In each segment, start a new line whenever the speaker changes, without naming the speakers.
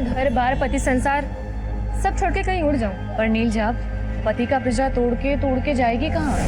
घर बार पति संसार सब छोड़ के कहीं उड़ जाऊं, पर नील जाब पति का पिंजरा तोड़ के जाएगी कहाँ?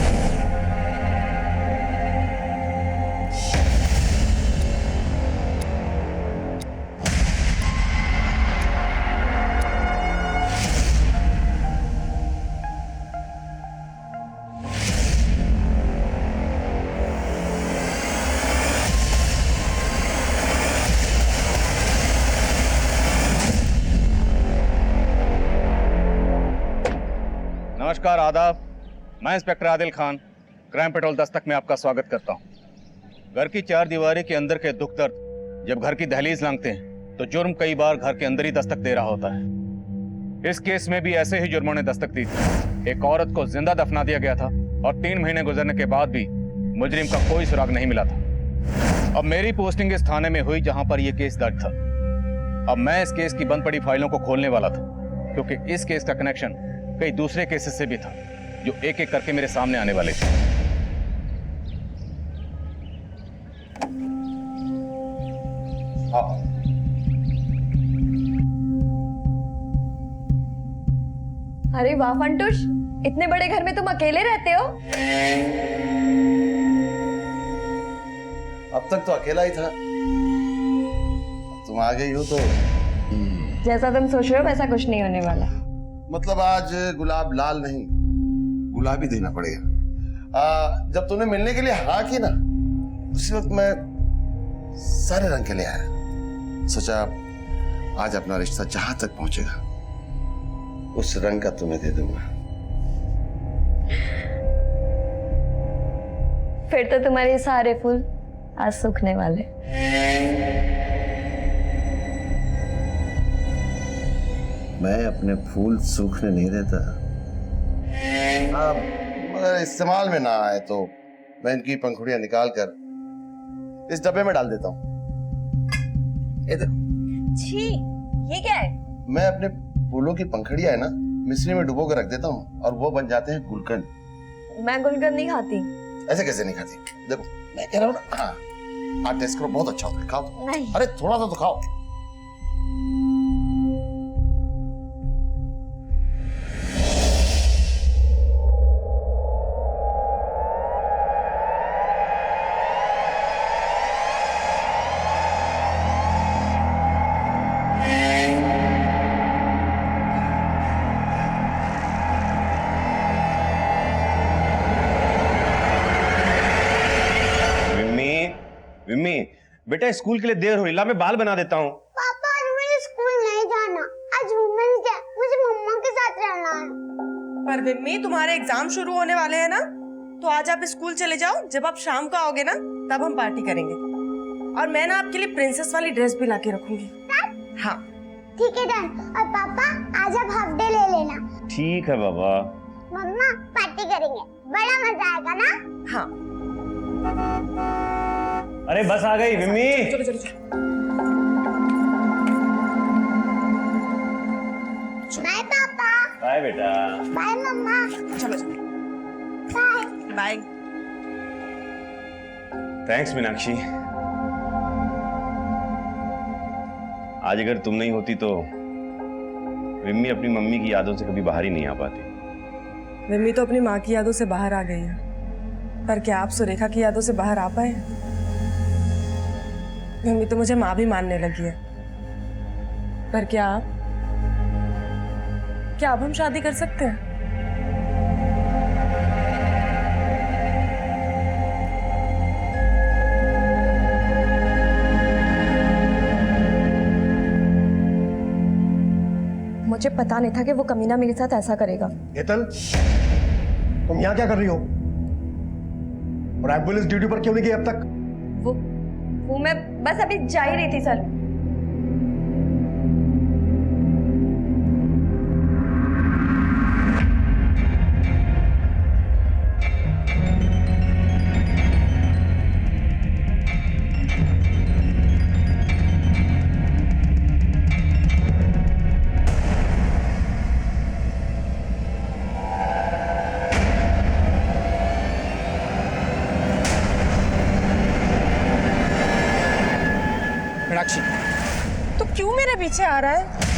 नमस्कार, आदाब। मैं inspector Adil Khan, crime petrol Dastak में आपका स्वागत करता हूं। घर की चार दीवारी के अंदर के दुख दर्द जब घर की दहलीज लांघते हैं तो जुर्म कई बार घर के अंदर ही दस्तक दे रहा होता है। इस केस में भी ऐसे ही जुर्मों ने दस्तक दी थी। एक औरत को जिंदा दफना दिया गया था और 3 महीने गुजरने के बाद भी मुजरिम का कोई सुराग नहीं मिला था। अब मेरी पोस्टिंग इस थाने में हुई जहां पर यह केस दर्ज था। अब मैं इस केस की बंद पड़ी फाइलों को खोलने वाला था, क्योंकि इस केस का कनेक्शन कई दूसरे केसेस से भी था जो एक एक करके मेरे सामने आने वाले थे।
अरे वाह फंटूश, इतने बड़े घर में तुम अकेले रहते हो?
अब तक तो अकेला ही था, तुम आ गई हो तो
जैसा तुम सोच रहे हो वैसा कुछ नहीं होने वाला।
मतलब आज गुलाब लाल नहीं, गुलाबी देना पड़ेगा। जब तुमने मिलने के लिए हाँ की ना, उसी वक्त मैं सारे रंग के ले आया। सोचा आज अपना रिश्ता जहां तक पहुंचेगा उस रंग का तुम्हें दे दूंगा।
फिर तो तुम्हारे सारे फूल आज सूखने वाले।
मैं अपने फूल सूखने नहीं देता। मगर इस्तेमाल में ना आए तो मैं इनकी पंखुड़ियां निकाल कर इस डब्बे में डाल देता हूँ।
छी, ये क्या है?
मैं अपने फूलों की पंखुड़ियां है ना मिश्री में डुबो कर रख देता हूँ और वो बन जाते हैं गुलकंद।
मैं गुलकंद नहीं खाती।
ऐसे कैसे नहीं खाती? देखो मैं कह रहा हूँ ना, हाँ टेस्ट करो, बहुत अच्छा होता है, खाओ।
नहीं।
अरे थोड़ा सा तो खाओ।
विम्मी, बेटा स्कूल के लिए देर हुई, ला मैं बाल बना देता हूँ।
पापा आज मुझे स्कूल नहीं जाना, आज वुमेन्स डे, मुझे मम्मा के साथ रहना है।
पर विम्मी, तुम्हारे एग्जाम शुरू होने वाले हैं ना, तो आज आप स्कूल चले जाओ। जब आप शाम को आओगे ना तब हम पार्टी करेंगे, और मैं ना आपके लिए प्रिंसेस वाली ड्रेस भी लाके रखूंगी। हाँ
ठीक है डन। और पापा आज आप हाफ डे ले लेना।
ठीक है बाबा।
मम्मा पार्टी करेंगे, बड़ा मजा आएगा ना?
हाँ।
अरे बस आ गई विम्मी।
चलो चलो चलो।
बाय पापा।
बाय बेटा।
बाय मम्मा।
चलो चलो।
Bye
bye.
थैंक्स मीनाक्षी। आज अगर तुम नहीं होती तो विम्मी अपनी मम्मी की यादों से कभी बाहर ही नहीं आ पाती।
विम्मी तो अपनी माँ की यादों से बाहर आ गई है, पर क्या आप सुरेखा की यादों से बाहर आ पाए? विम्मी तो मुझे माँ भी मानने लगी है, पर क्या अब हम शादी कर सकते हैं?
मुझे पता नहीं था कि वो कमीना मेरे साथ ऐसा करेगा।
हेतल, तुम यहाँ क्या कर रही हो? और एम्बुलेंस ड्यूटी पर क्यों नहीं गई अब तक?
वो मैं बस अभी जा ही रही थी सर।
तो क्यों मेरे पीछे आ रहा है?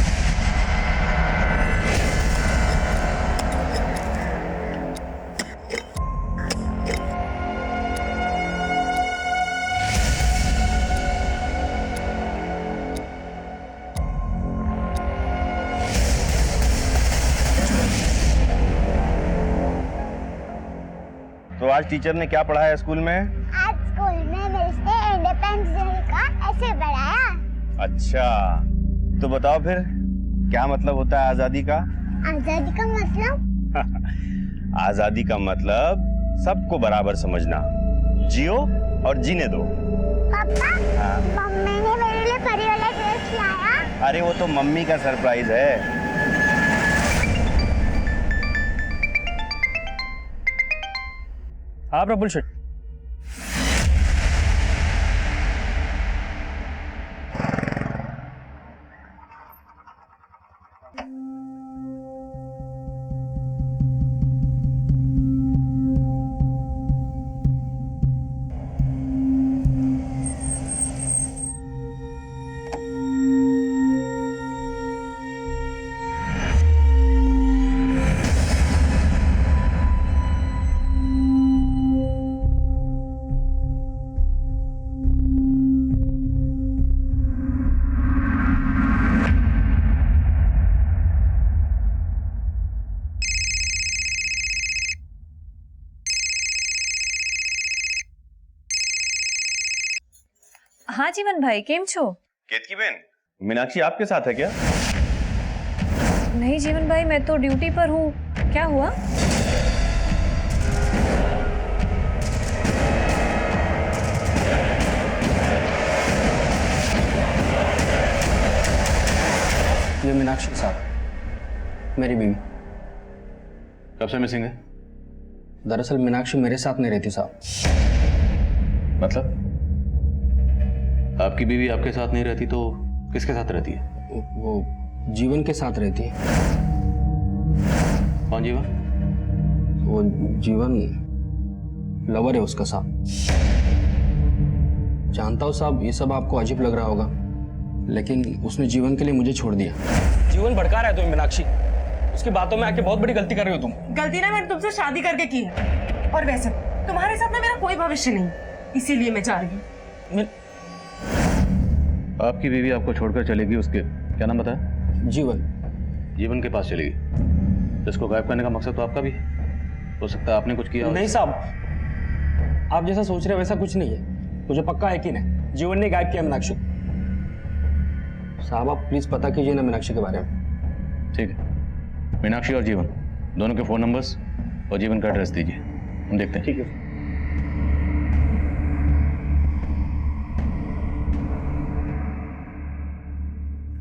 तो आज टीचर ने क्या पढ़ाया स्कूल में?
आज स्कूल में मिलते इंडिपेंडेंस डे का ऐसे पढ़ाया।
अच्छा, तो बताओ फिर क्या मतलब होता है आजादी का?
आजादी का मतलब?
आजादी का मतलब सबको बराबर समझना, जियो और जीने दो।
पापा, मम्मी ने मेरे लिए परी वाला ड्रेस लाया।
अरे वो तो मम्मी का सरप्राइज है।
हाँ प्रफुल शेठ।
हाँ जीवन भाई, केम छो?
केतकी बहन, मीनाक्षी आपके साथ है क्या?
नहीं जीवन भाई, मैं तो ड्यूटी पर हूँ। क्या हुआ?
ये मीनाक्षी के साथ, मेरी बीवी।
कब से मिसिंग है?
दरअसल मीनाक्षी मेरे साथ नहीं रहती साहब।
मतलब आपकी बीवी आपके साथ नहीं रहती तो किसके साथ रहती है?
वो जीवन के साथ रहती है।
कौन जीवन?
वो जीवन लवर है उसका साहब। जानता हूँ साहब, ये सब आपको अजीब लग रहा होगा, लेकिन उसने जीवन के लिए मुझे छोड़ दिया।
जीवन भड़का रहा है तुम्हें मीनाक्षी, उसकी बातों में आके बहुत बड़ी गलती कर रही हो तुम।
गलती ना मैंने तुमसे शादी करके की है, और वैसे तुम्हारे साथ ना मेरा कोई भविष्य नहीं, इसीलिए मैं जा रही हूँ।
आपकी बीवी आपको छोड़कर चलेगी, उसके क्या नाम बताया?
जीवन।
जीवन के पास चलेगी। तो इसको गायब करने का मकसद तो आपका भी हो सकता है, आपने कुछ किया हो।
नहीं साहब, आप जैसा सोच रहे हैं वैसा कुछ नहीं है। मुझे पक्का यकीन है जीवन ने गायब किया मीनाक्षी। साहब आप प्लीज पता कीजिए ना मीनाक्षी के बारे में।
ठीक है, मीनाक्षी और जीवन दोनों के फोन नंबर्स और जीवन का एड्रेस दीजिए, हम देखते हैं।
ठीक है।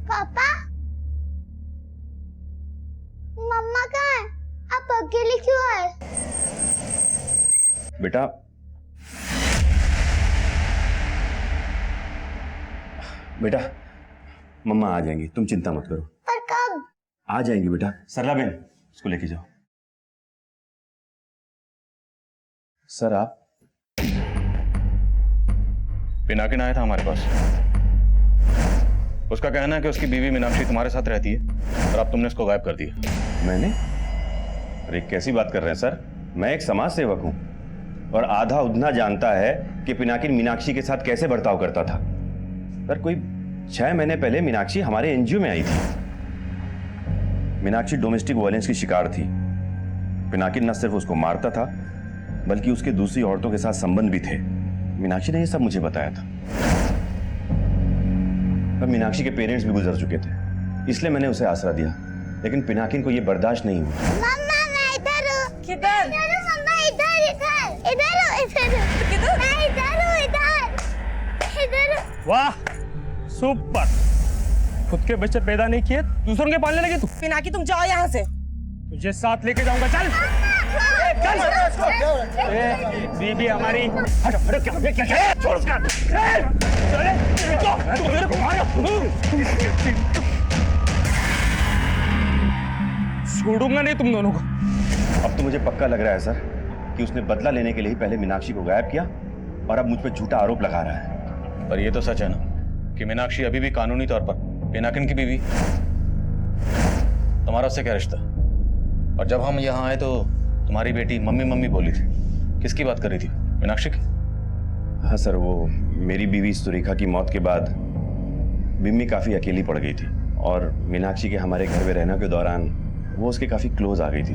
पापा, मम्मा कहाँ है? आप अकेले क्यों आए?
बेटा, बेटा मम्मा आ जाएंगी, तुम चिंता मत करो।
पर कब?
आ जाएंगी बेटा। सरला बहन, उसको लेके जाओ। सर आप?
पिनाकिन आया था हमारे पास। उसका कहना है कि उसकी बीवी मीनाक्षी तुम्हारे साथ रहती है और अब तुमने उसको गायब कर दिया।
मैंने? अरे कैसी बात कर रहे हैं सर, मैं एक समाज सेवक हूं और आधा उधना जानता है कि पिनाकिन मीनाक्षी के साथ कैसे बर्ताव करता था। सर कोई 6 महीने पहले मीनाक्षी हमारे एनजीओ में आई थी। मीनाक्षी डोमेस्टिक वायलेंस की शिकार थी। पिनाकिन न सिर्फ उसको मारता था बल्कि उसके दूसरी औरतों के साथ संबंध भी थे। मीनाक्षी ने यह सब मुझे बताया था। पर मीनाक्षी के पेरेंट्स भी गुजर चुके थे, इसलिए मैंने उसे आसरा दिया, लेकिन पिनाकिन को यह बर्दाश्त नहीं हुआ।
मम्मा मैं इधर हूँ।
किधर?
इधर हूँ मम्मा, इधर इधर इधर हूँ, इधर हूँ।
किधर?
मैं इधर हूँ, इधर इधर हूँ।
वाह सुपर, खुद के बच्चे पैदा नहीं किए दूसरों के पालने लगे तू।
पिनाकी तुम जाओ यहाँ से।
तुझे साथ लेके जाऊंगा, चल चल। बीबी हमारी। हटो हटो, क्या क्या क्या छोड़ उसका। छोड़ूंगा नहीं तुम दोनों को।
अब तो मुझे पक्का लग रहा है सर कि उसने बदला लेने के लिए ही पहले मीनाक्षी को गायब किया और अब मुझ पर झूठा आरोप लगा रहा है।
पर ये तो सच है ना कि मीनाक्षी अभी भी कानूनी तौर पर पिनाकिन की बीवी। तुम्हारा उससे क्या रिश्ता? और जब हम यहाँ आए तो तुम्हारी बेटी मम्मी मम्मी बोली थी, किसकी बात कर रही थी? मीनाक्षी की?
हाँ सर, वो मेरी बीवी सुरेखा की मौत के बाद बिम्मी काफ़ी अकेली पड़ गई थी और मीनाक्षी के हमारे घर में रहने के दौरान वो उसके काफ़ी क्लोज आ गई थी।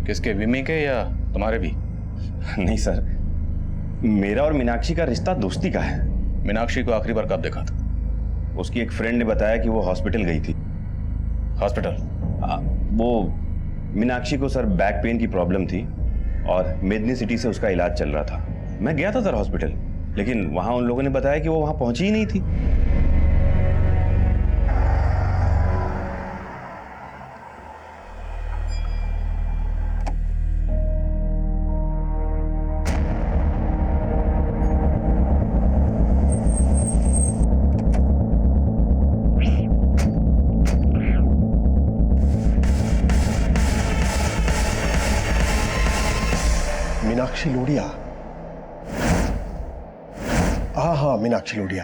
किसके, बिम्मी के या तुम्हारे भी?
नहीं सर, मेरा और मीनाक्षी का रिश्ता दोस्ती का है।
मीनाक्षी को आखिरी बार कब देखा था?
उसकी एक फ्रेंड ने बताया कि वो हॉस्पिटल गई थी।
हॉस्पिटल?
वो मीनाक्षी को सर बैक पेन की प्रॉब्लम थी और मेदनी सिटी से उसका इलाज चल रहा था। मैं गया था सर हॉस्पिटल, लेकिन वहां उन लोगों ने बताया कि वो वहां पहुंची ही नहीं थी।
मीनाक्षी लोढ़िया। हाँ, मीनाक्षी लोढ़िया।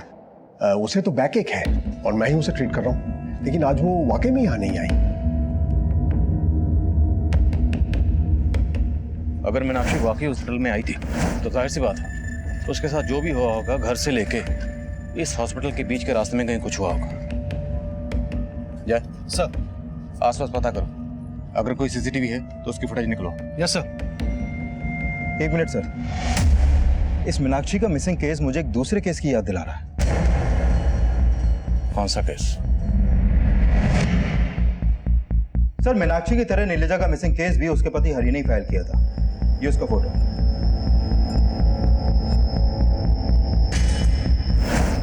उसे तो बैक एक है और मैं ही उसे ट्रीट कर रहा हूं, लेकिन आज वो वाकई में यहाँ नहीं आई।
अगर मीनाक्षी वाकई हॉस्पिटल में आई थी तो जाहिर सी बात है उसके साथ जो भी हुआ होगा, घर से लेके इस हॉस्पिटल के बीच के रास्ते में कहीं कुछ हुआ होगा। जय सर, आसपास पता करो, अगर कोई सीसीटीवी है तो उसकी फुटेज निकलो।
Yes sir. एक मिनट सर, इस मीनाक्षी का मिसिंग केस मुझे एक दूसरे केस की याद दिला रहा है।
कौन सा केस?
सर, मीनाक्षी की तरह नीलिजा का मिसिंग केस भी उसके पति हरि ने ही फाइल किया था। ये उसका फोटो।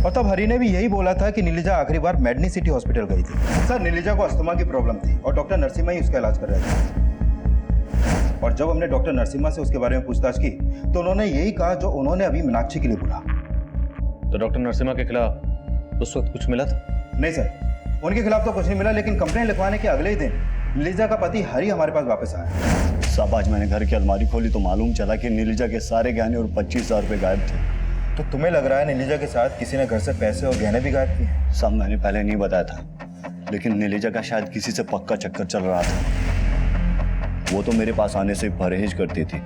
और तब हरि ने भी यही बोला था कि नीलिजा आखिरी बार मेडनी सिटी हॉस्पिटल गई थी। सर, नीलिजा को अस्थमा की प्रॉब्लम थी और डॉक्टर नरसिम्हा ही उसका इलाज कर रहे थे। और जब हमने डॉक्टर नरसिम्हा से उसके बारे में पूछताछ की तो उन्होंने यही कहा जो उन्होंने अभी मीनाक्षी के लिए बोला।
तो डॉक्टर नरसिम्हा के खिलाफ उस वक्त कुछ मिला था?
नहीं सर, उनके खिलाफ तो कुछ नहीं मिला, लेकिन कंप्लेंट लिखवाने के अगले ही दिन नीलिजा का पति हरि हमारे पास वापस आया।
साहब, आज मैंने घर की अलमारी खोली तो मालूम चला कि नीलिजा के सारे गहने और 25,000 रुपये गायब थे।
तो तुम्हें लग रहा है नीलिजा के साथ किसी ने घर से पैसे और गहने भी गायब किए?
साहब, मैंने पहले नहीं बताया था, लेकिन नीलिजा का शायद किसी से पक्का चक्कर चल रहा था। वो तो मेरे पास आने से परहेज करती थी।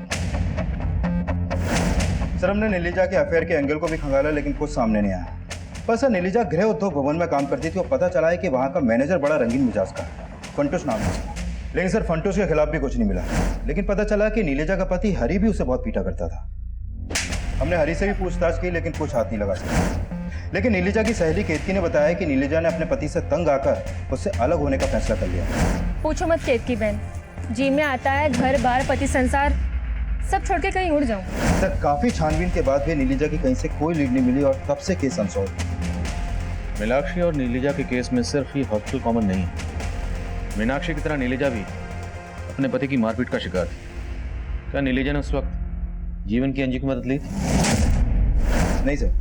सर, हमने नीलिजा के अफेयर के एंगल को भी खंगाला, लेकिन कुछ सामने नहीं आया। पर सर, नीलिजा गृह उद्योग भवन में काम करती थी और पता चला है कि वहाँ का मैनेजर बड़ा रंगीन मिजाज का है, फंटूश नाम है। लेकिन सर, फंटूश के खिलाफ भी कुछ नहीं मिला, लेकिन पता चला कि नीलिजा का पति हरि भी उसे बहुत पीटा करता था। हमने हरि से भी पूछताछ की, लेकिन कुछ हाथ नहीं लगा सका। लेकिन नीलिजा की सहेली केतकी ने बताया कि नीलिजा ने अपने पति से तंग आकर उससे अलग होने का फैसला कर लिया।
पूछो मत केतकी बहन, जी में आता है घर बार पति संसार सब छोड़ के कहीं उड़ जाऊं।
सर, काफी छानबीन के बाद भी नीलिजा की कहीं से कोई लीड नहीं मिली और तब से केस अनसॉल्व।
मीनाक्षी और नीलिजा के केस में सिर्फ ये हॉस्पिटल कॉमन नहीं है। मीनाक्षी की तरह नीलिजा भी अपने पति की मारपीट का शिकार थी। क्या नीलिजा ने उस वक्त जीवन की अंजी की मदद ली थी?
नहीं सर,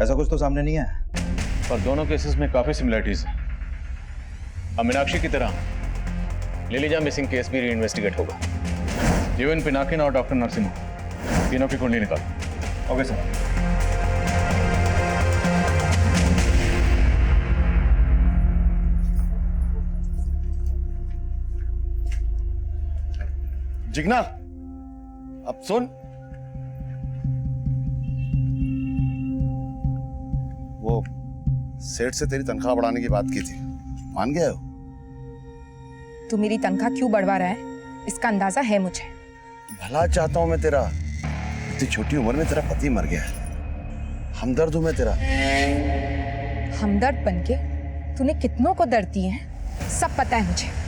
ऐसा कुछ तो सामने नहीं आया।
पर दोनों केसेस में काफी सिमिलरिटीज हैं। अब मीनाक्षी की तरह नीलिजा मिसिंग केस भी रीइन्वेस्टिगेट होगा। जीवन, पिनाकिन और डॉक्टर नरसिम्हा तीनों की कुंडली निकालो।
Okay sir.
जिग्ना, अब सुन, वो सेठ से तेरी तनख्वाह बढ़ाने की बात की थी, मान गया हो?
तू मेरी तनख्वाह क्यों बढ़वा रहा है इसका अंदाजा है मुझे।
भला चाहता हूं मैं तेरा। इतनी छोटी उम्र में तेरा पति मर गया है, हमदर्द हूं मैं तेरा।
हमदर्द बनके तूने कितनों को दर्द दिए हैं सब पता है मुझे।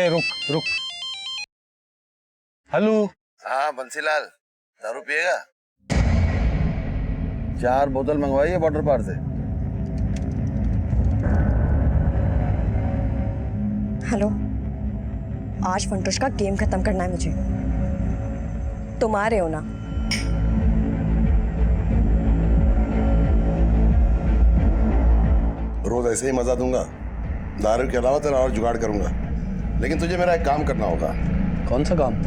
रुक रुक। हेलो।
हाँ बंसीलाल, दारू पिएगा? 4 बोतल मंगवाइए वाटर पार्क से।
हेलो, आज फंटूश का गेम खत्म करना है मुझे। तुम आ रहे हो ना?
रोज ऐसे ही मजा दूंगा, दारू के अलावा तेरा और जुगाड़ करूंगा, लेकिन तुझे मेरा एक काम करना होगा।
कौन सा काम?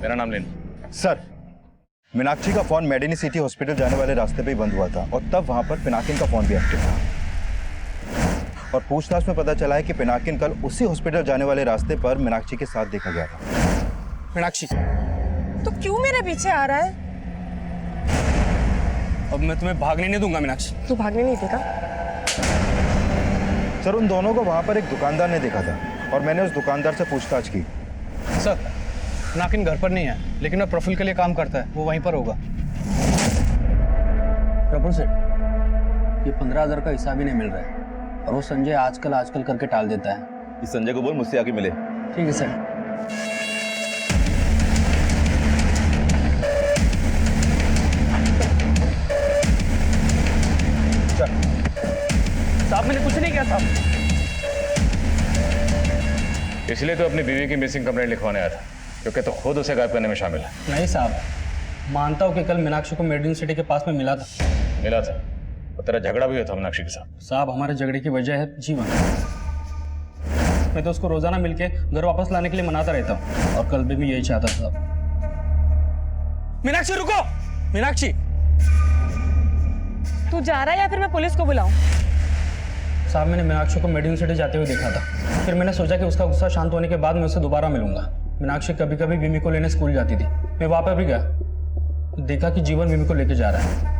मेरा नाम लेना।
सर, मीनाक्षी का फोन मेडिनी सिटी हॉस्पिटल जाने वाले रास्ते पे ही बंद हुआ था और तब वहां पर पिनाकिन का फोन भी एक्टिव था। और पूछताछ में पता चला है कि पिनाकिन कल उसी हॉस्पिटल जाने वाले रास्ते पर मीनाक्षी के साथ देखा गया था।
मीनाक्षी,
तो क्यों मेरे पीछे आ रहा है?
अब मैं तुम्हें भागने नहीं दूंगा मीनाक्षी।
तू भागने नहीं देगा?
सर, उन दोनों को वहां पर एक दुकानदार ने देखा था और मैंने उस दुकानदार से पूछताछ की।
सर, पिनाकिन घर पर नहीं है, लेकिन वह प्रफुल्ल के लिए काम करता है, वो वहीं पर होगा। प्रफुल्ल सेठ, ये 15,000 का हिसाब ही नहीं मिल रहा है और वो संजय आजकल करके टाल देता है।
इस संजय को बोल मुझसे आके मिले।
ठीक है सर। साहब, मैंने कुछ नहीं किया साहब।
इसलिए तो अपनी बीवी की मिसिंग कंप्लेंट लिखवाने आया था, क्योंकि तो खुद उसे गायब करने में शामिल है।
नहीं साहब, मानता हूँ कि कल मीनाक्षी को मेडिन सिटी के पास में मिला था।
मिला था? और तेरा झगड़ा भी हुआ था मीनाक्षी के साथ?
साहब, हमारे झगड़े की वजह है जीवन। मैं तो उसको रोजाना मिलके घर वापस लाने के लिए मनाता रहता हूँ और कल भी मैं यही चाहता था। मीनाक्षी रुको! मीनाक्षी,
तू जा रहा है या फिर मैं पुलिस को बुलाऊं?
साहब, मैंने मीनाक्षी को मेडिन सिटी जाते हुए देखा था। फिर मैंने सोचा कि उसका गुस्सा शांत होने के बाद मैं उससे दोबारा मिलूंगा। मीनाक्षी कभी कभी विमी को लेने स्कूल जाती थी। मैं वहां पर भी गया, देखा कि जीवन विमी को लेके जा रहा है।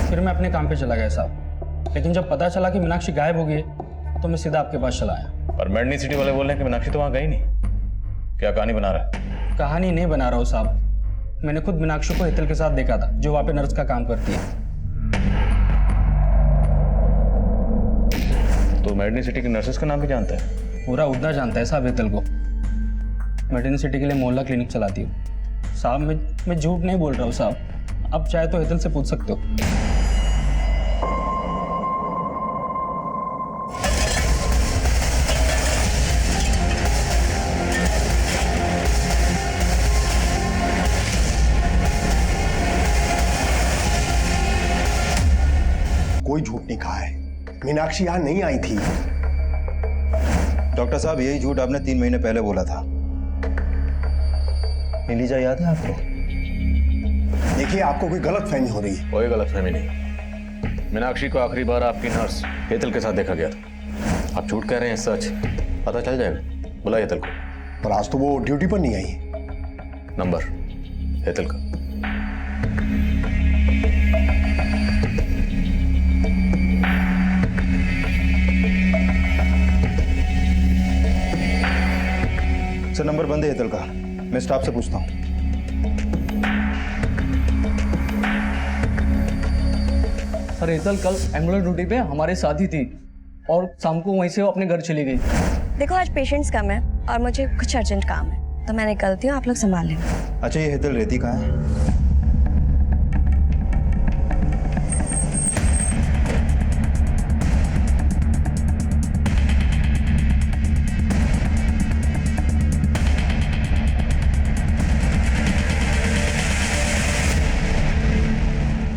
फिर मैं अपने काम पे चला गया साहब, लेकिन जब पता चला कि मीनाक्षी गायब हो गई तो मैं सीधा आपके पास चला आया।
और मेडनी सिटी वाले बोल रहे हैं कि मीनाक्षी तो वहां गई नहीं। क्या कहानी बना रहा है?
कहानी नहीं बना रहा हूँ साहब, मैंने खुद मीनाक्षी को हेतल के साथ देखा था, जो वहां पे नर्स का काम करती है।
तो मेडनी सिटी की नर्सेस का नाम भी जानता है?
पूरा उतना जानता है साहब हेतल को। मेडिन सिटी के लिए मोहल्ला क्लिनिक चलाती हूँ साहब। मैं झूठ नहीं बोल रहा हूँ साहब, आप चाहे तो हेतल से पूछ सकते हो।
कोई झूठ नहीं कहा है, मीनाक्षी यहाँ नहीं आई थी।
डॉक्टर साहब, यही झूठ आपने 3 महीने पहले बोला था। नीलिजा याद है आपको?
देखिए, आपको कोई गलतफहमी हो रही है।
कोई गलतफहमी नहीं। मीनाक्षी को आखिरी बार आपकी नर्स हेतल के साथ देखा गया था। आप झूठ कह रहे हैं, सच पता चल जाएगा। बुलाइए हेतल को।
पर आज तो वो ड्यूटी पर नहीं आई।
नंबर हेतल का।
सर, नंबर बंद है हेतल का, मैं स्टाफ से पूछता हूँ।
सर, हेतल कल एम्बुलेंस ड्यूटी पे हमारे साथ ही थी और शाम को वहीं से वो अपने घर चली गई।
देखो, आज पेशेंट्स कम है और मुझे कुछ अर्जेंट काम है, तो मैं निकलती हूँ, आप लोग संभाल लेना।
अच्छा, ये हेतल रहती कहाँ है?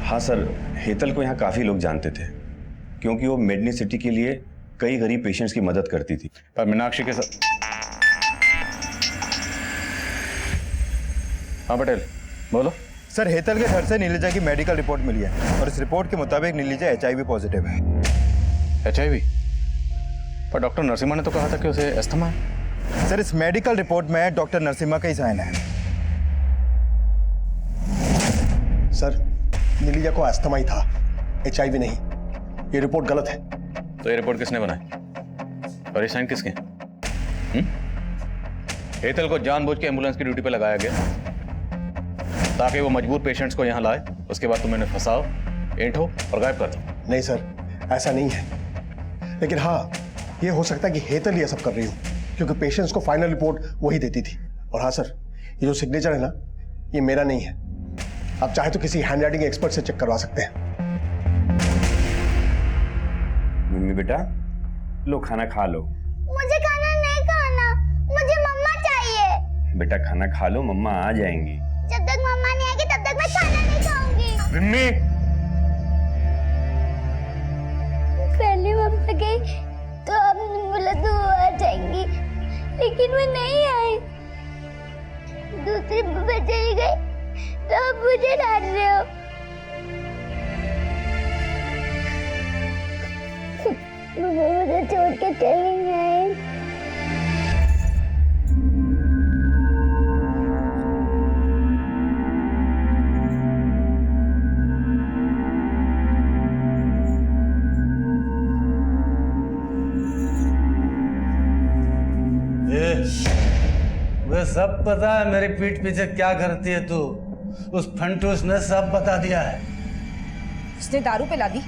हाँ सर, हेतल को यहाँ काफ़ी लोग जानते थे क्योंकि वो मेडनी सिटी के लिए कई गरीब पेशेंट्स की मदद करती थी।
पर मीनाक्षी के साथ। हाँ पटेल, बोलो।
सर, हेतल के घर से नीलिजा की मेडिकल रिपोर्ट मिली है और इस रिपोर्ट के मुताबिक नीलिजा HIV पॉजिटिव है।
HIV? पर डॉक्टर नरसिम्हा ने तो कहा था कि उसे अस्थमा है।
सर, इस मेडिकल रिपोर्ट में डॉक्टर नरसिम्हा का ही साइन है।
सर, नीलिजा को अस्थमा ही था, HIV नहीं। ये रिपोर्ट गलत है।
तो ये रिपोर्ट किसने बनाई और ये साइन किसके? हेतल को जानबूझ के एम्बुलेंस की ड्यूटी पे लगाया गया ताकि वो मजबूर पेशेंट्स को यहाँ लाए, उसके बाद तुम इन्हें फंसाओ, ऐंठो और गायब कर दो।
नहीं सर, ऐसा नहीं है। लेकिन हाँ, ये हो सकता है कि हेतल ये सब कर रही हो, क्योंकि पेशेंट्स को फाइनल रिपोर्ट वही देती थी। और हाँ सर, ये जो सिग्नेचर है ना, ये मेरा नहीं है। आप चाहे तो किसी हैंड राइटिंग एक्सपर्ट से चेक करवा सकते हैं।
मम्मी बेटा, लो खाना खा लो।
मुझे खाना नहीं खाना, मुझे मम्मा चाहिए।
बेटा खाना खा लो, मम्मा आ जाएंगी।
जब तक मम्मा नहीं आएगी तब तक मैं खाना नहीं खाऊंगी।
मम्मी,
पहले मम्मा गई तो अब बोला तो आ जाएंगी, लेकिन मैं नहीं आई। दूसरी बुआ चली गई तो अब मुझे डांट रहे हो। बुआ मुझे छोड़ के चली गई।
मुझे सब पता है मेरी पीठ पीछे क्या करती है तू। उस फंटूस ने सब बता दिया है।
उसने दारू पिला दी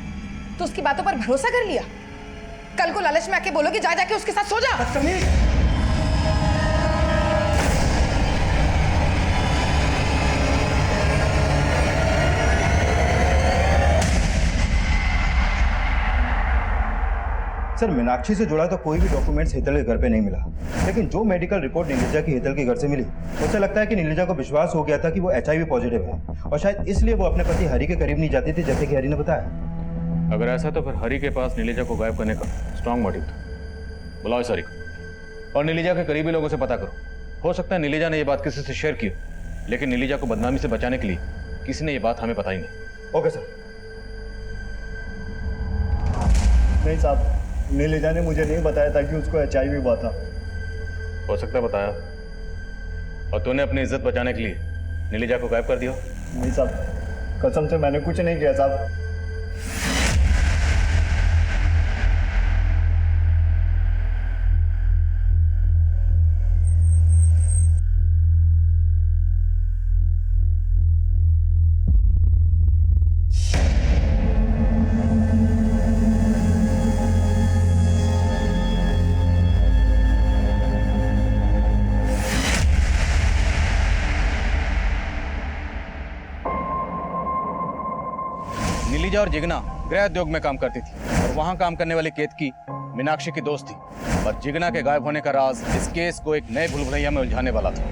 तो उसकी बातों पर भरोसा कर लिया। कल को लालच में आके बोलोगे जा जाके उसके साथ सो जा।
सर मीनाक्षी से जुड़ा तो कोई भी डॉक्यूमेंट्स हेतल के घर पे नहीं मिला, लेकिन जो मेडिकल रिपोर्ट नीलिजा की हेतल के घर से मिली उससे लगता है कि नीलिजा को विश्वास हो गया था कि वो HIV पॉजिटिव है और शायद इसलिए वो अपने पति हरि के करीब नहीं जाती थी, जैसे कि हरि ने बताया।
अगर ऐसा तो फिर हरि के पास नीलिजा को गायब करने का स्ट्रांग मोटिव था। बुलाओ इस हरि को और नीलिजा के करीबी लोगों से पता करो। हो सकता है नीलिजा ने ये बात किसी से शेयर की हो, लेकिन नीलिजा को बदनामी से बचाने के लिए किसी ने ये बात हमें बताई नहीं।
Okay sir.
नहीं साहब, नीलिजा ने मुझे नहीं बताया था कि उसको HIV हुआ था।
हो सकता है बताया, और तूने अपनी इज्जत बचाने के लिए नीलिजा को गायब कर दिया।
नहीं साहब, कसम से मैंने कुछ नहीं किया साहब।
नीलिजा और जिगना गृह उद्योग में काम करती थी और वहां काम करने वाली केतकी मीनाक्षी की दोस्त थी, और जिगना के गायब होने का राज इस केस को एक नए भूलभुलैया में उलझाने वाला था।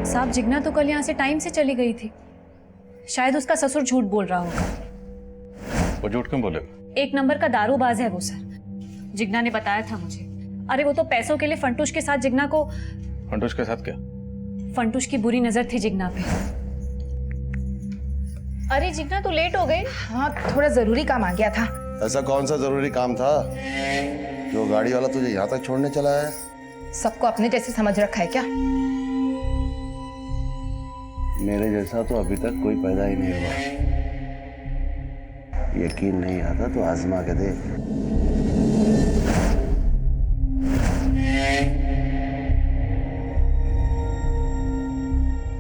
साहब, जिगना तो कल यहाँ से टाइम से चली गई थी। शायद उसका ससुर झूठ बोल रहा होगा।
वो झूठ क्यों बोलेगा?
एक नंबर का दारूबाज है वो सर। जिगना ने बताया था मुझे। अरे वो तो पैसों के लिए फंटूश के साथ जिगना को।
फंटूश के साथ क्या?
फंटूश की बुरी नजर थी जिगना पे। अरे जिगना तू लेट हो गई।
हाँ, थोड़ा जरूरी काम आ गया था।
ऐसा कौन सा जरूरी काम था जो गाड़ी वाला तुझे यहाँ तक छोड़ने चला है?
सबको अपने जैसे समझ रखा है क्या?
मेरे जैसा तो अभी तक कोई पैदा ही नहीं हुआ। यकीन नहीं आता तो आजमा के देख।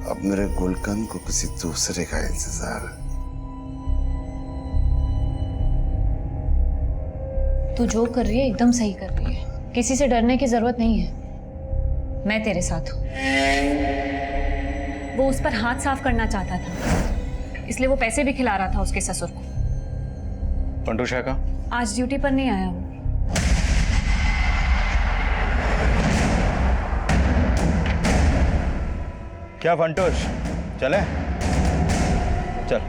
अब मेरे गुलकंद को किसी दूसरे का इंतजार है।
तू जो कर रही है एकदम सही कर रही है। किसी से डरने की जरूरत नहीं है। मैं तेरे साथ हूं। वो उस पर हाथ साफ करना चाहता था, इसलिए वो पैसे भी खिला रहा था उसके ससुर को।
फंटूश है का?
आज ड्यूटी पर नहीं आया वो।
क्या फंटूश, चले? चल।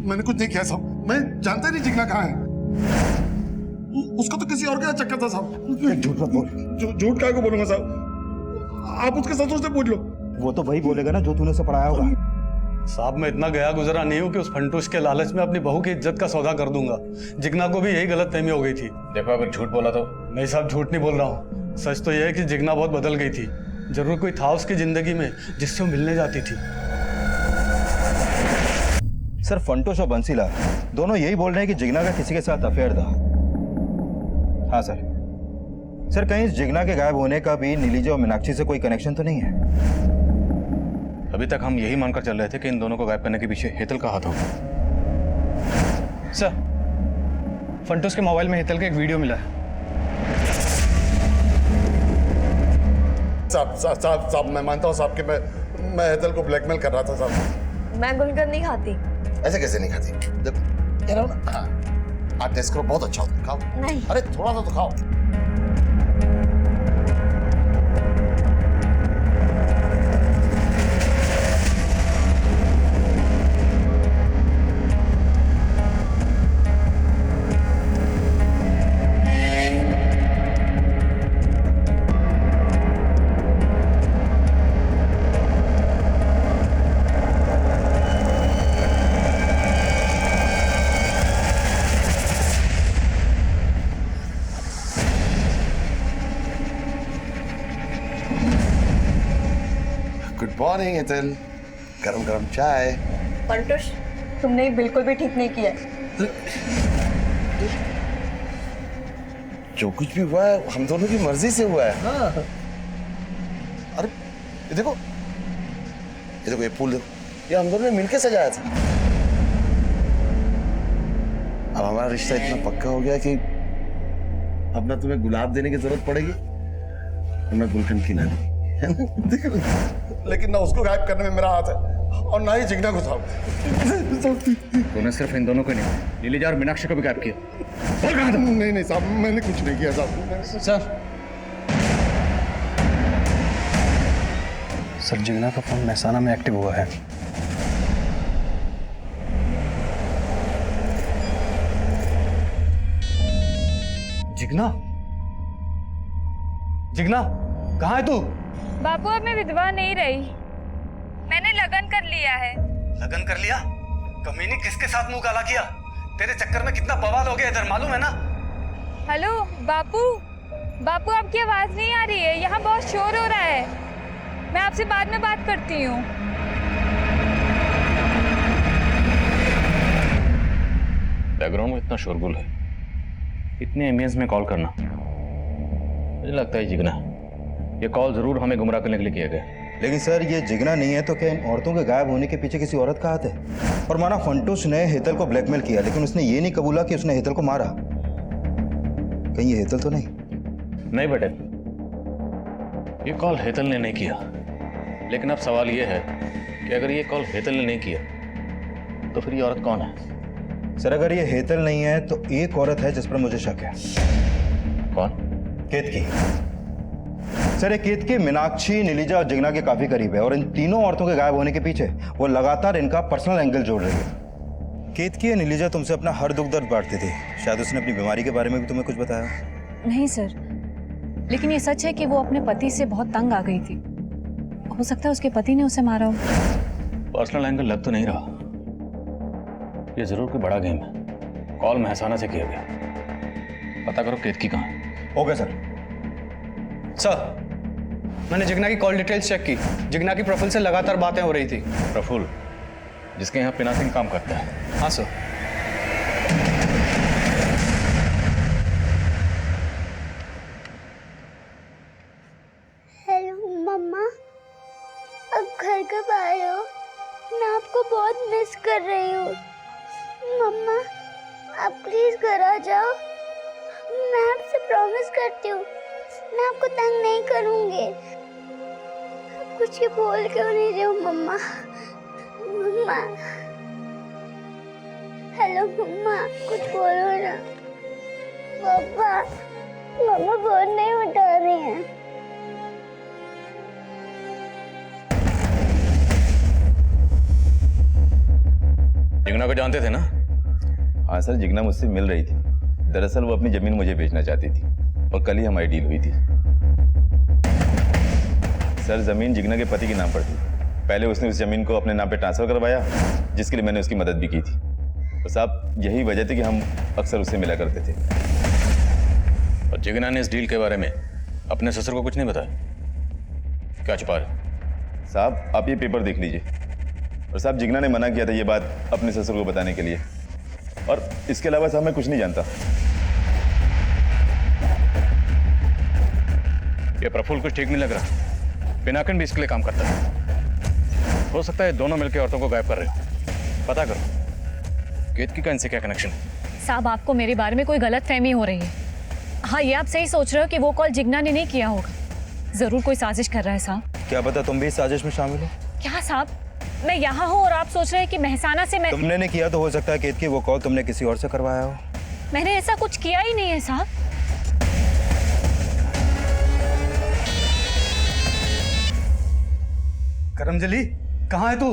मैंने कुछ नहीं किया साहब। मैं जानता ही नहीं जिगना कहाँ है। उसको तो किसी और का चक्कर था साहब।
झूठ मत बोल।
झूठ काहे को बोलूंगा साहब? आप उसके ससुर से पूछ लो।
वो तो वही बोलेगा ना जो तूने उसे पढ़ाया होगा।
साहब, मैं इतना गया गुजरा नहीं हूँ कि उस फंटूश के लालच में अपनी बहू की इज्जत का सौदा कर दूंगा। जिगना को भी यही गलतफहमी हो गई थी।
देखो अगर झूठ बोला तो?
नहीं साहब, झूठ नहीं बोल रहा हूँ। सच तो यह है कि जिगना बहुत बदल गई थी। जरूर कोई था उसकी जिंदगी में जिससे वो मिलने जाती थी।
सर, फंटूश और बंसीलाल दोनों यही बोल रहे हैं कि जिगना का किसी के साथ अफेयर था। हाँ सर। सर, कहीं इस जिगना के गायब होने का भी नीलिजा और मीनाक्षी से कोई कनेक्शन तो नहीं है?
अभी तक हम यही मानकर चल रहे थे कि इन दोनों को गायब करने के पीछे हेतल का हाथ होगा।
सर, फंटूश के मोबाइल में हेतल का एक वीडियो मिला है।
साहब, मैं मानता हूँ साहब कि मैं हेतल को ब्लैकमेल कर रहा था साहब।
मैं गुलकंद नहीं खाती।
ऐसे कैसे नहीं खाती? जब कह रहा हूँ ना, आप टेस्ट करो, बहुत अच्छा होता। खाओ।
नहीं।
अरे थोड़ा सा तो खाओ। मॉर्निंग हेतल, गरम गरम चाय।
पंटुष, तुमने बिल्कुल भी ठीक नहीं किया।
जो कुछ भी हुआ है हम दोनों की मर्जी से हुआ है। अरे ये देखो ये फूल देखो, ये हम दोनों ने मिलकर सजाया था। अब हमारा रिश्ता इतना पक्का हो गया कि अब ना तुम्हें गुलाब देने की जरूरत पड़ेगी और ना गुलकंद की नानी। लेकिन ना उसको गायब करने में मेरा हाथ है और ना ही जिगना को साहब।
तूने सिर्फ इन दोनों को नहीं, नीलिजा और मीनाक्षी को भी गायब किया।
नहीं नहीं साहब, मैंने कुछ नहीं किया साहब।
सर जिगना का फोन महसाना में एक्टिव हुआ है। जिगना, जिगना कहाँ है तू?
बापू अब मैं विधवा नहीं रही, मैंने लगन कर लिया है।
लगन कर लिया? कमीनी किसके साथ मुंह काला किया? तेरे चक्कर में कितना बवाल हो गया इधर, मालूम है ना?
हेलो बापू, बापू आपकी आवाज नहीं आ रही है, यहाँ बहुत शोर हो रहा है। मैं आपसे बाद में बात करती हूँ।
बैकग्राउंड में इतना शोरगुल है, इतने एमएस में कॉल करना, मुझे लगता है जिगना ये कॉल जरूर हमें गुमराह करने के लिए किया गया।
लेकिन सर ये जिगना नहीं है तो क्या इन औरतों के गायब होने के पीछे किसी औरत का हाथ है? और माना फंटूश ने हेतल को ब्लैकमेल किया, लेकिन उसने ये नहीं कबूला कि उसने हेतल को मारा। कहीं ये हेतल तो नहीं?
नहीं बेटे, ये कॉल हेतल ने नहीं किया। लेकिन अब सवाल ये है कि अगर ये कॉल हेतल ने नहीं किया तो फिर ये औरत कौन है?
सर अगर ये हेतल नहीं है तो एक औरत है जिस पर मुझे शक है।
कौन?
केतकी। सर ये केतकी मीनाक्षी, नीलिजा और जिगना के काफी करीब है और इन तीनों औरतों के गायब होने के पीछे वो लगातार इनका पर्सनल एंगल जोड़ रही है। केतकी या नीलिजा तुमसे अपना हर दुख दर्द बांटती थी, शायद उसने अपनी बीमारी के बारे में भी तुम्हें कुछ बताया?
नहीं सर, लेकिन ये सच है कि वो अपने पति से बहुत तंग आ गई थी। हो सकता है उसके पति ने उसे मारा हो।
पर्सनल एंगल लग तो नहीं रहा, ये जरूर कोई बड़ा गेम है। कॉल महसाना से किया गया, पता करो केतकी कहाँ है।
Okay sir.
मैंने जिगना की कॉल डिटेल्स चेक की, जिगना की प्रफुल्ल से लगातार बातें हो रही थी।
प्रफुल्ल जिसके यहाँ पिना सिंह काम करता है?
हाँ सर।
हेलो मम्मा, अब घर कब आए हो? मैं आपको बहुत मिस कर रही हूँ। मम्मा आप प्लीज घर आ जाओ, मैं आपसे प्रॉमिस करती हूँ मैं आपको तंग नहीं करूँगी। कुछ ये बोल क्यों नहीं रही हो मम्मा? मम्मा हेलो मम्मा, कुछ बोलो ना। पापा, मम्मा फोन नहीं उठा रही हैं।
जिगना को जानते थे ना?
हाँ सर, जिगना मुझसे मिल रही थी। दरअसल वो अपनी जमीन मुझे बेचना चाहती थी और कल ही हमारी डील हुई थी। सर जमीन जिगना के पति के नाम पर थी। पहले उसने उस जमीन को अपने नाम पे ट्रांसफर करवाया, जिसके लिए मैंने उसकी मदद भी की थी। और साहब यही वजह थी कि हम अक्सर उससे मिला करते थे।
और जिगना ने इस डील के बारे में अपने ससुर को कुछ नहीं बताया? क्या छुपा रहे?
साहब आप ये पेपर देख लीजिए। और साहब जिगना ने मना किया था ये बात अपने ससुर को बताने के लिए, और इसके अलावा साहब मैं कुछ नहीं जानता।
ये प्रफुल्ल कुछ ठीक नहीं लग रहा। पिनाकिन भी इसके लिए काम करता है। हो सकता है दोनों मिलकर औरतों को गायब कर रहे हो। पता करो केतकी का इनसे क्या कनेक्शन है।
साहब आपको मेरे बारे में कोई गलत फहमी हो रही है। हाँ ये आप सही सोच रहे हो कि वो कॉल जिगना ने नहीं किया होगा। जरूर कोई साजिश कर रहा है साहब।
क्या पता तुम भी इस साजिश में शामिल हो?
क्या साहब, मैं यहाँ हूँ और आप सोच रहे हैं कि महसाना से मैं...
तुमने नहीं किया तो हो सकता है केतकी वो कॉल तुमने किसी और से करवाया हो।
मैंने ऐसा कुछ किया ही नहीं है साहब।
करमजली कहाँ है तू?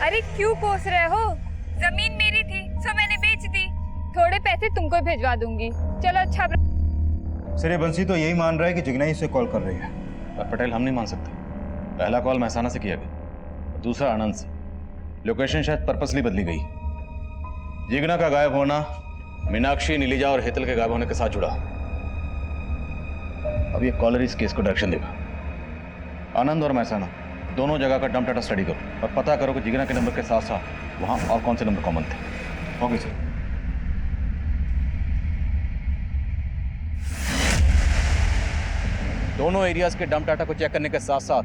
अरे क्यों कोस रहे हो? जमीन मेरी थी सो मैंने बेच दी। थोड़े पैसे तुमको भिजवा दूंगी। चलो अच्छा।
सर बंसी तो यही मान रहा है कि जिगना ही से कॉल कर रही है।
पर पटेल हम नहीं मान सकते। पहला कॉल महसाना से किया गया, दूसरा आनंद से। लोकेशन शायद पर्पसली बदली गई। जिगना का गायब होना मीनाक्षी, नीलिजा और हेतल के गायब होने के साथ जुड़ा। अब ये कॉलर इस केस को डायरेक्शन देगा। आनंद और महसाना दोनों जगह का डंप डाटा स्टडी करो और पता करो कि जिगना के नंबर के साथ साथ वहां और कौन से नंबर कॉमन थे।
Okay sir.
दोनों एरियाज के डंप डाटा को चेक करने के साथ साथ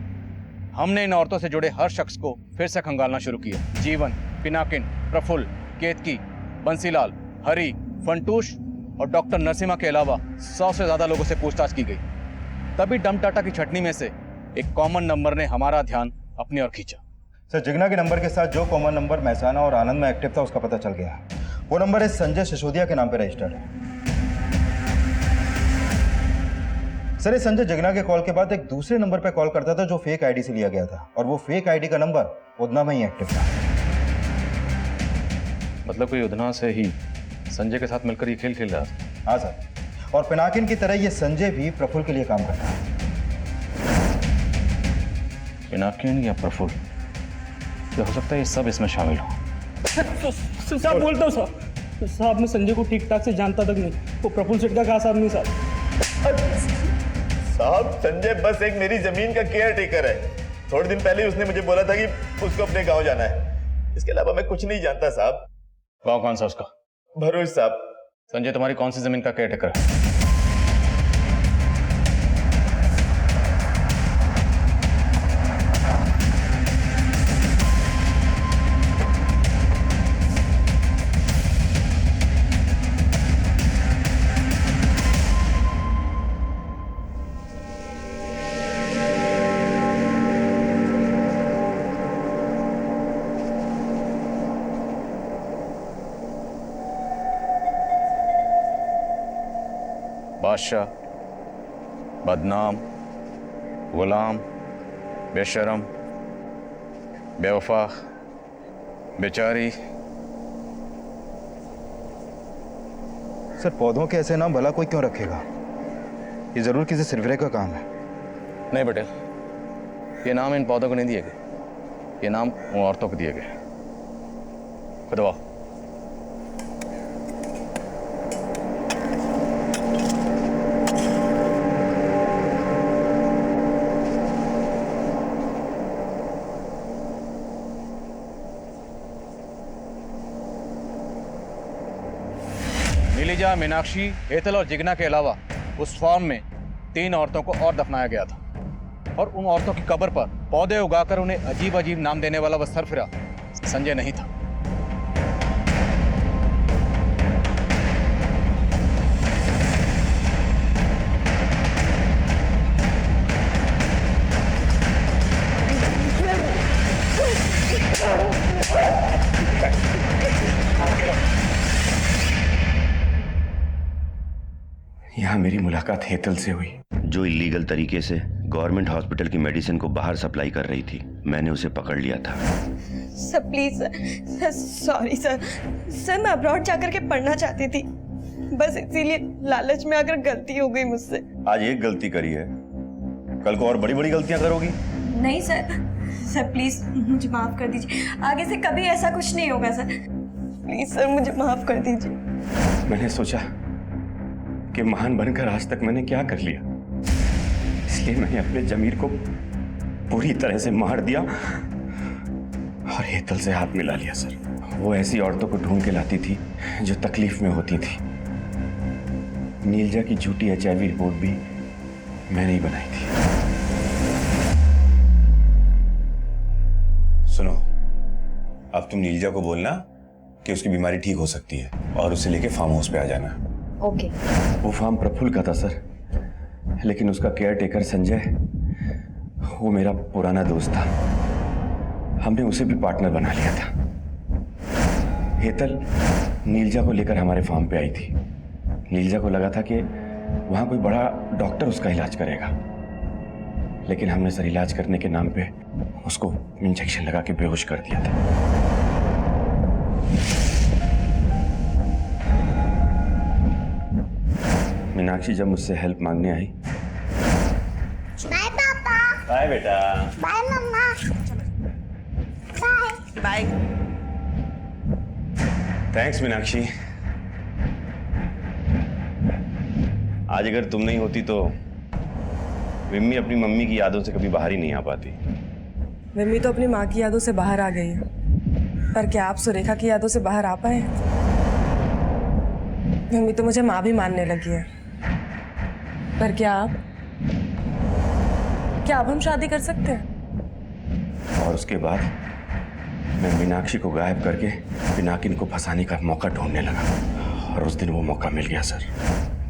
हमने इन औरतों से जुड़े हर शख्स को फिर से खंगालना शुरू किया। जीवन, पिनाकिन, प्रफुल्ल, केतकी, बंसीलाल, हरी, फंटूश और डॉक्टर नरसिम्हा के अलावा 100 से ज्यादा लोगों से पूछताछ की गई। तभी डंप डाटा की छटनी में से एक कॉमन नंबर ने हमारा ध्यान अपनी ओर खींचा।
सर, जिगना के नंबर के साथ जो कॉमन नंबर महसाना और आनंद में एक्टिव था उसका पता चल गया। वो नंबर है संजय सिसोदिया के नाम पे रजिस्टर्ड है। सर, ये संजय जिगना के कॉल के बाद एक दूसरे नंबर पे कॉल करता था जो फेक आईडी से लिया गया था, और वो फेक आईडी का नंबर उधना में ही एक्टिव था।
मतलब कोई उधना से ही संजय के साथ मिलकर ये खेल खेल रहा था।
हाँ सर, और पिनाकिन की तरह ये संजय भी प्रफुल्ल के लिए काम करता है।
पिनाकिन या प्रफुल्ल, तो हो सकता है ये सब इसमें शामिल हो।
साहब बोलता हूँ साहब, मैं संजय को ठीक ठाक से जानता तक नहीं, वो प्रफुल्ल सेठ का खास आदमी साहब।
साहब, संजय बस एक मेरी जमीन का केयर टेकर है। थोड़े दिन पहले उसने मुझे बोला था कि उसको अपने गांव जाना है। इसके अलावा मैं कुछ नहीं जानता साहब।
गांव कौन सा उसका?
भरूच साहब।
संजय तुम्हारी कौन सी जमीन का केयर टेकर है? बादशाह, बदनाम, गुलाम, बेशरम, बेवफा, बेचारी।
सर, पौधों के ऐसे नाम भला कोई क्यों रखेगा? ये जरूर किसी सिरफिरे का काम है।
नहीं बेटे, ये नाम इन पौधों को नहीं दिए गए, ये नाम उन औरतों को दिए गए। खुदवा। नीलिजा, मीनाक्षी, हेतल और जिगना के अलावा उस फार्म में 3 औरतों को और दफनाया गया था, और उन औरतों की कब्र पर पौधे उगाकर उन्हें अजीब अजीब नाम देने वाला वह सरफिरा संजय नहीं था।
यहाँ मेरी मुलाकात हेतल से हुई,
जो इलीगल तरीके से गवर्नमेंट हॉस्पिटल की मेडिसिन को बाहर सप्लाई कर रही थी। मैंने उसे पकड़ लिया था।
Sir please sir, sorry sir. Sir, मैं अब्रॉड जाकर के पढ़ना चाहती थी, बस इसीलिए लालच में आकर गलती हो गई मुझसे।
आज एक गलती करी है, कल को और बड़ी बड़ी गलतियां करोगी।
नहीं सर, सर प्लीज मुझे माफ कर दीजिए, आगे से कभी ऐसा कुछ नहीं होगा सर। प्लीज सर, मुझे माफ कर दीजिए।
मैंने सोचा कि महान बनकर आज तक मैंने क्या कर लिया, इसलिए मैंने अपने जमीर को पूरी तरह से मार दिया और हेतल से हाथ मिला लिया। सर, वो ऐसी औरतों को ढूंढ के लाती थी जो तकलीफ में होती थी। नीलजा की झूठी HIV रिपोर्ट भी मैंने ही बनाई थी। सुनो, अब तुम नीलजा को बोलना कि उसकी बीमारी ठीक हो सकती है और उसे लेके फार्म हाउस पे आ जाना।
ओके।
वो फार्म प्रफुल्ल का था सर, लेकिन उसका केयर टेकर संजय, वो मेरा पुराना दोस्त था। हमने उसे भी पार्टनर बना लिया था। हेतल नीलजा को लेकर हमारे फार्म पे आई थी। नीलजा को लगा था कि वहां कोई बड़ा डॉक्टर उसका इलाज करेगा, लेकिन हमने सर इलाज करने के नाम पे उसको इंजेक्शन लगा के बेहोश कर दिया था। मीनाक्षी जब मुझसे हेल्प मांगने आई।
बाय पापा।
बाय बेटा।
बाय मम्मा। बाय।
बाय।
थैंक्स मीनाक्षी। आज अगर तुम नहीं होती तो विम्मी अपनी मम्मी की यादों से कभी बाहर ही नहीं आ पाती।
मम्मी तो अपनी माँ की यादों से बाहर आ गई है, पर क्या आप सुरेखा की यादों से बाहर आ पाए? मम्मी तो मुझे माँ भी मानने लगी है, पर क्या अब हम शादी कर सकते हैं?
और उसके बाद मैं मीनाक्षी को गायब करके पिनाकिन को फंसाने का मौका ढूंढने लगा, और उस दिन वो मौका मिल गया सर।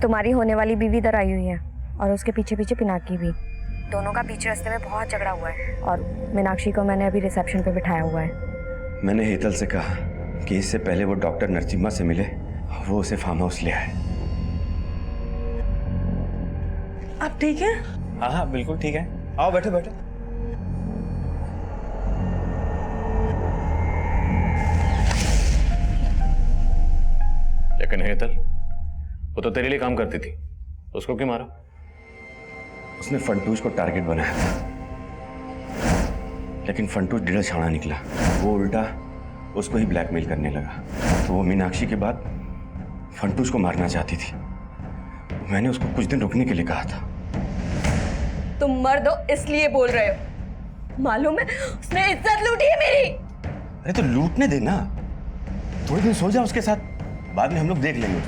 तुम्हारी होने वाली बीवी इधर आई हुई है और उसके पीछे पीछे पिनाकी भी। दोनों का बीच रास्ते में बहुत झगड़ा हुआ है और मीनाक्षी को मैंने अभी रिसेप्शन पे बिठाया हुआ है।
मैंने हेतल से कहा कि इससे पहले वो डॉक्टर नरसिम्हा से मिले, वो उसे फार्म हाउस ले आए।
आप ठीक है?
हाँ हाँ बिल्कुल ठीक है, आओ बैठो बैठो।
लेकिन हेतल, वो तो तेरे लिए काम करती थी, उसको क्यों मारा?
उसने फंटूज को टारगेट बनाया था, लेकिन फंटूज ढीला छाना निकला। वो उल्टा उसको ही ब्लैकमेल करने लगा, तो वो मीनाक्षी के बाद फंटूज को मारना चाहती थी। मैंने उसको कुछ दिन रुकने के लिए कहा था।
तुम मर्द हो इसलिए बोल रहे हो, मालूम है उसने इज्जत लूटी है मेरी।
अरे तो लूटने देना, थोड़े दिन सो जा उसके साथ, बाद में हम लोग देख लेंगे।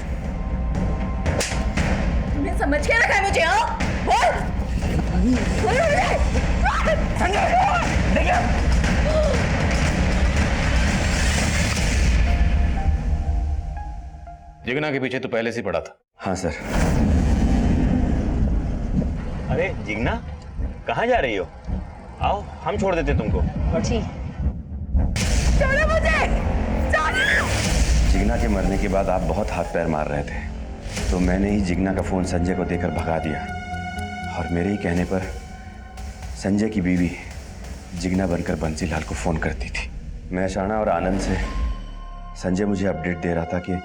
तुमने समझ के रखा है मुझे? हाँ बोल।
जिगना के पीछे तो पहले से पड़ा था।
हाँ सर। अरे जिगना, कहाँ जा रही हो? आओ हम छोड़ देते तुमको।
ठीक।
छोड़ो मुझे, छोड़ो।
जिगना के मरने के बाद आप बहुत हाथ पैर मार रहे थे, तो मैंने ही जिगना का फोन संजय को देकर भगा दिया, और मेरे ही कहने पर संजय की बीवी जिगना बनकर बंसीलाल को फोन करती थी। मैं शाना और आनंद से संजय मुझे अपडेट दे रहा था कि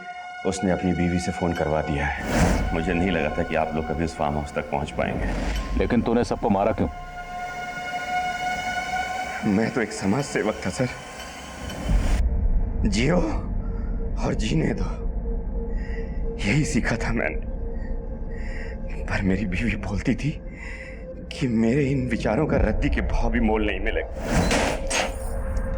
उसने अपनी बीवी से फोन करवा दिया है। मुझे नहीं लगा था कि आप लोग कभी उस फार्म हाउस तक पहुंच पाएंगे।
लेकिन तूने सबको मारा क्यों?
मैं तो एक समाज सेवक था सर। जियो और जीने दो, यही सीखा था मैंने। पर मेरी बीवी बोलती थी कि मेरे इन विचारों का रद्दी के भाव भी मोल नहीं मिलेगा।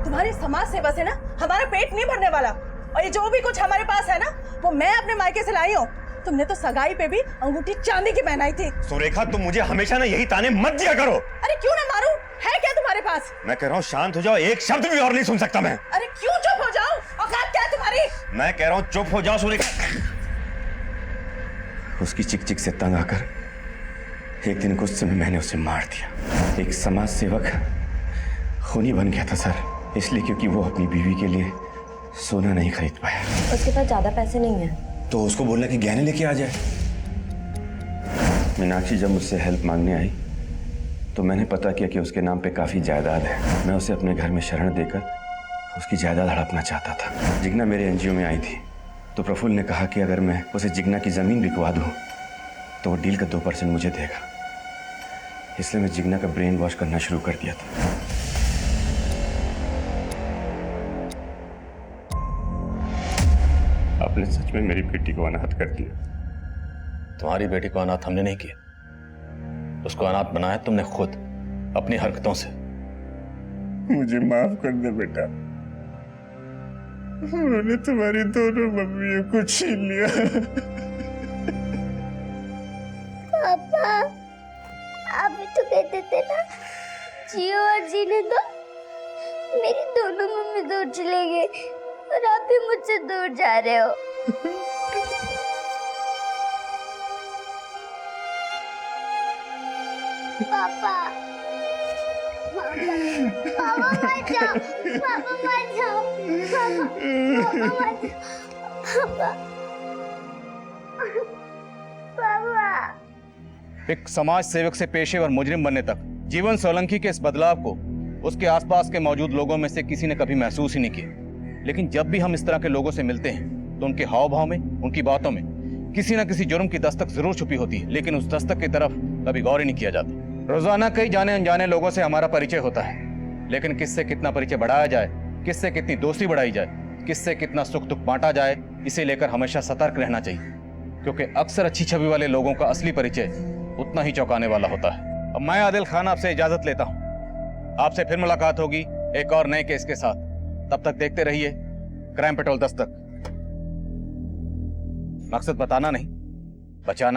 तुम्हारी समाज सेवा से ना हमारा पेट नहीं भरने वाला, और ये जो भी कुछ हमारे पास है ना वो मैं अपने मायके से लाई हूँ। तुमने तो सगाई पे भी अंगूठी चांदी की पहनाई थी।
सुरेखा, तुम मुझे हमेशा ना यही ताने मत दिया करो।
अरे क्यों ना मारूं? है क्या तुम्हारे पास?
मैं कह रहा हूँ शांत हो जाओ, एक शब्द भी और नहीं सुन सकता मैं।
अरे क्यों चुप हो जाओ? औकात क्या है तुम्हारी?
मैं कह रहा हूँ चुप हो जाओ सुरेखा। उसकी चिक चिक से तंग आकर एक दिन गुस्से में मैंने उसे मार दिया। एक समाज सेवक खूनी बन गया था सर, इसलिए क्योंकि वो अपनी बीवी के लिए सोना नहीं खरीद पाया।
उसके पास ज्यादा पैसे नहीं है,
तो उसको बोलना कि गहने लेके आ जाए। मीनाक्षी जब मुझसे हेल्प मांगने आई तो मैंने पता किया कि उसके नाम पे काफी जायदाद है। मैं उसे अपने घर में शरण देकर उसकी जायदाद हड़पना चाहता था। जिगना मेरे एनजीओ में आई थी, तो प्रफुल्ल ने कहा कि अगर मैं उसे जिगना की जमीन बिकवा दूं तो वो डील का 2% मुझे देगा। इसलिए मैं जिगना का ब्रेन वॉश करना शुरू कर दिया था। आपने सच में मेरी बेटी को अनाथ कर दिया।
तुम्हारी बेटी को अनाथ हमने नहीं किया, उसको अनाथ बनाया तुमने खुद अपनी हरकतों से।
मुझे माफ कर दे बेटा, उन्होंने तुम्हारी दोनों मम्मियों को छीन लिया।
पापा, आप भी तो कहते थे ना जियो और जीने दो। मेरी दोनों मम्मी दूर चले गए और आप भी मुझसे दूर जा रहे हो। पापा, पापा मत जाओ, पापा मत जाओ, पापा मत जाओ, पापा।
एक समाज सेवक से पेशेवर मुजरिम बनने तक जीवन सोलंकी के इस बदलाव को उसके आसपास के मौजूद लोगों में से किसी ने कभी महसूस ही नहीं किया। लेकिन जब भी हम इस तरह के लोगों से मिलते हैं तो उनके हाव भाव में, उनकी बातों में किसी न किसी जुर्म की दस्तक जरूर छुपी होती है, लेकिन उस दस्तक की तरफ कभी गौर ही नहीं किया जाता। रोजाना कई जाने अनजाने लोगों से हमारा परिचय होता है, लेकिन किससे कितना परिचय बढ़ाया जाए, किससे कितनी दोस्ती बढ़ाई जाए, किससे कितना सुख दुख बांटा जाए, इसे लेकर हमेशा सतर्क रहना चाहिए, क्योंकि अक्सर अच्छी छवि वाले लोगों का असली परिचय उतना ही चौंकाने वाला होता है। अब मैं आदिल खान आपसे इजाजत लेता हूँ। आपसे फिर मुलाकात होगी एक और नए केस के साथ। तब तक देखते रहिए क्राइम पेट्रोल दस्तक। मकसद बताना नहीं, बचाना।